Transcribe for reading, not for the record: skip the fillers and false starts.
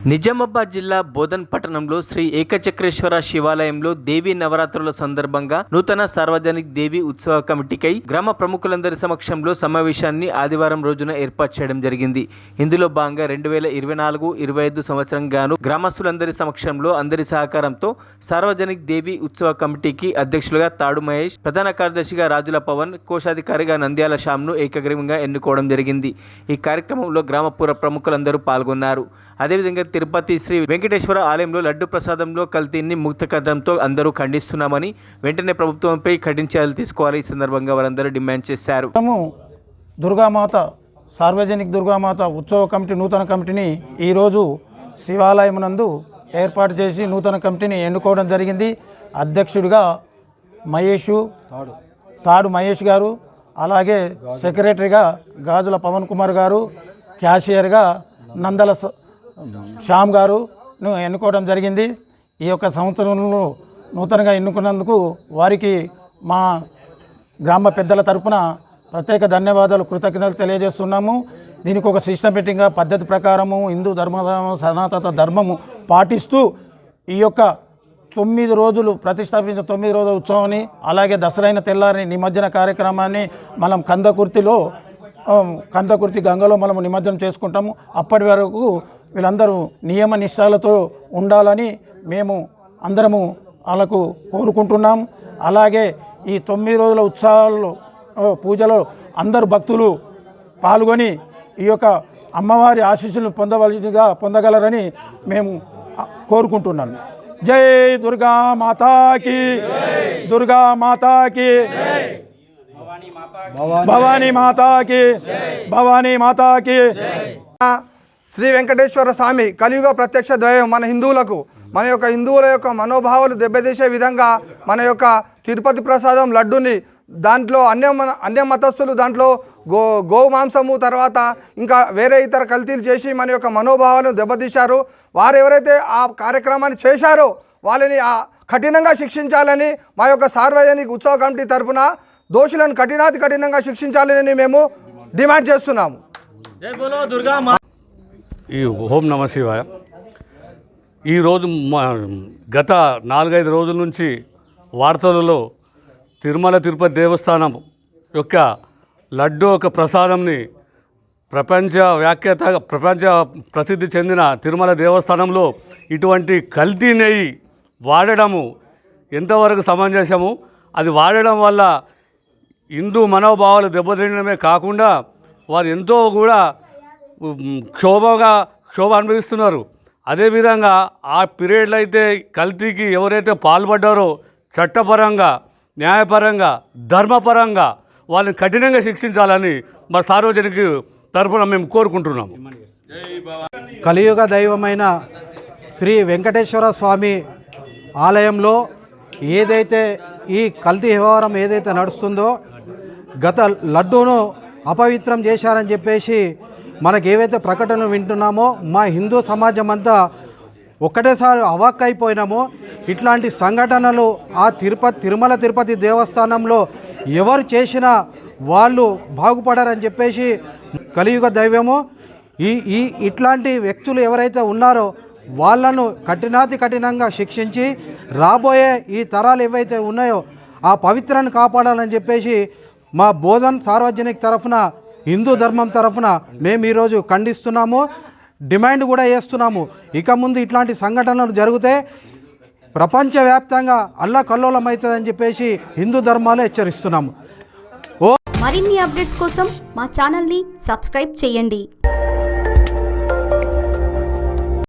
నిజామాబాద్ జిల్లా బోధన్ పట్టణంలో శ్రీ ఏకచక్రేశ్వర శివాలయంలో దేవీ నవరాత్రుల సందర్భంగా నూతన సార్వజనిక్ దేవి ఉత్సవ కమిటీకై గ్రామ ప్రముఖులందరి సమక్షంలో సమావేశాన్ని ఆదివారం రోజున ఏర్పాటు చేయడం జరిగింది. ఇందులో భాగంగా 2024-25 సంవత్సరం గాను గ్రామస్తులందరి సమక్షంలో అందరి సహకారంతో సార్వజనిక్ దేవి ఉత్సవ కమిటీకి అధ్యక్షులుగా తాడు మహేష్, ప్రధాన కార్యదర్శిగా రాజుల పవన్, కోశాధికారిగా నంద్యాల శ్యామ్ను ఏకగ్రీవంగా ఎన్నుకోవడం జరిగింది. ఈ కార్యక్రమంలో గ్రామపుర ప్రముఖులందరూ పాల్గొన్నారు. అదేవిధంగా తిరుపతి శ్రీ వెంకటేశ్వర ఆలయంలో లడ్డు ప్రసాదంలో కల్తీని ముక్తకంఠంతో అందరూ ఖండిస్తున్నామని, వెంటనే ప్రభుత్వంపై కఠిన చర్యలు తీసుకోవాలి. ఈ సందర్భంగా వారందరూ డిమాండ్ చేశారు. దుర్గామాత సార్వజనిక దుర్గామాత ఉత్సవ కమిటీ నూతన కమిటీని ఈరోజు శివాలయం నందు ఏర్పాటు చేసి నూతన కమిటీని ఎన్నుకోవడం జరిగింది. అధ్యక్షుడిగా తాడు మహేష్ గారు, అలాగే సెక్రటరీగా గాజుల పవన్ కుమార్ గారు, క్యాషియర్గా నందల శ్యామ్ గారును ఎన్నుకోవడం జరిగింది. ఈ యొక్క సంవత్సరంలో నూతనంగా ఎన్నుకున్నందుకు వారికి మా గ్రామ పెద్దల తరపున ప్రత్యేక ధన్యవాదాలు, కృతజ్ఞతలు తెలియజేస్తున్నాము. దీనికి ఒక సిస్టమేటిక్గా పద్ధతి ప్రకారము హిందూ సనాతన ధర్మము పాటిస్తూ ఈ యొక్క 9 రోజులు ప్రతిష్టాపించిన 9 రోజుల ఉత్సవాన్ని, అలాగే దసరైన తెల్లారి నిమజ్జన కార్యక్రమాన్ని మనం కందకుర్తి గంగలో మనము నిమజ్జనం చేసుకుంటాము. అప్పటి వరకు వీళ్ళందరూ నియమ నిష్ఠాలతో ఉండాలని మేము అందరము వాళ్ళకు కోరుకుంటున్నాం. అలాగే ఈ 9 రోజుల ఉత్సవాల్లో పూజలో అందరు భక్తులు పాల్గొని ఈ యొక్క అమ్మవారి ఆశీస్సులు పొందగలరని మేము కోరుకుంటున్నాను. జై దుర్గా మాతాకి, దుర్గా మాతాకి, భవానీ మాతాకి, భవానీ మాతాకి. శ్రీ వెంకటేశ్వర స్వామి కలియుగ ప్రత్యక్ష దైవం. మన హిందువుల యొక్క మనోభావాలు దెబ్బతీసే విధంగా మన యొక్క తిరుపతి ప్రసాదం లడ్డుని దాంట్లో అన్య మతస్థులు దాంట్లో గో మాంసము తర్వాత ఇంకా వేరే ఇతర కల్తీలు చేసి మన యొక్క మనోభావాలను దెబ్బతీశారు. వారు ఎవరైతే ఆ కార్యక్రమాన్ని చేశారో వాళ్ళని కఠినంగా శిక్షించాలని మా యొక్క సార్వజనిక ఉత్సవ కమిటీ తరఫున దోషులను కఠినంగా శిక్షించాలని మేము డిమాండ్ చేస్తున్నాము. ఈ ఓం నమ శివాయ. ఈరోజు గత 4-5 రోజుల నుంచి వార్తలలో తిరుపతి దేవస్థానం యొక్క లడ్డు ఒక ప్రసాదంని ప్రపంచ ప్రసిద్ధి చెందిన తిరుమల దేవస్థానంలో ఇటువంటి కల్తీ నెయ్యి వాడడము ఎంతవరకు సమంజసము? అది వాడడం వల్ల హిందూ మనోభావాలు దెబ్బతినడమే కాకుండా వారు ఎంతో కూడా క్షోభ అనుభవిస్తున్నారు. అదేవిధంగా ఆ పీరియడ్లో అయితే కల్తీకి ఎవరైతే పాల్పడ్డారో చట్టపరంగా, న్యాయపరంగా, ధర్మపరంగా వాళ్ళని కఠినంగా శిక్షించాలని మా సార్వజనిక తరఫున మేము కోరుకుంటున్నాము. కలియుగ దైవమైన శ్రీ వెంకటేశ్వర స్వామి ఆలయంలో ఏదైతే ఈ కల్తీ వ్యవహారం ఏదైతే నడుస్తుందో, గత లడ్డూను అపవిత్రం చేశారని చెప్పేసి మనకు ఏవైతే ప్రకటనలు వింటున్నామో మా హిందూ సమాజం అంతా ఒక్కటేసారి అవాక్కైపోయినామో. ఇట్లాంటి సంఘటనలు ఆ తిరుమల తిరుపతి దేవస్థానంలో ఎవరు చేసినా వాళ్ళు బాగుపడారని చెప్పేసి కలియుగ దైవము ఇట్లాంటి వ్యక్తులు ఎవరైతే ఉన్నారో వాళ్ళను కఠినంగా శిక్షించి రాబోయే ఈ తరాలు ఏవైతే ఉన్నాయో ఆ పవిత్రాన్ని కాపాడాలని చెప్పేసి మా బోధన్ సార్వజనిక తరఫున, హిందూ ధర్మం తరఫున మేము ఈరోజు ఖండిస్తున్నాము, డిమాండ్ కూడా చేస్తున్నాము. ఇక ముందు ఇట్లాంటి సంఘటనలు జరిగితే ప్రపంచవ్యాప్తంగా అల్లకల్లోలం అవుతుందని చెప్పేసి హిందూ ధర్మాలు హెచ్చరిస్తున్నాము. మరిన్ని అప్డేట్స్ కోసం మా ఛానల్ని సబ్స్క్రైబ్ చేయండి.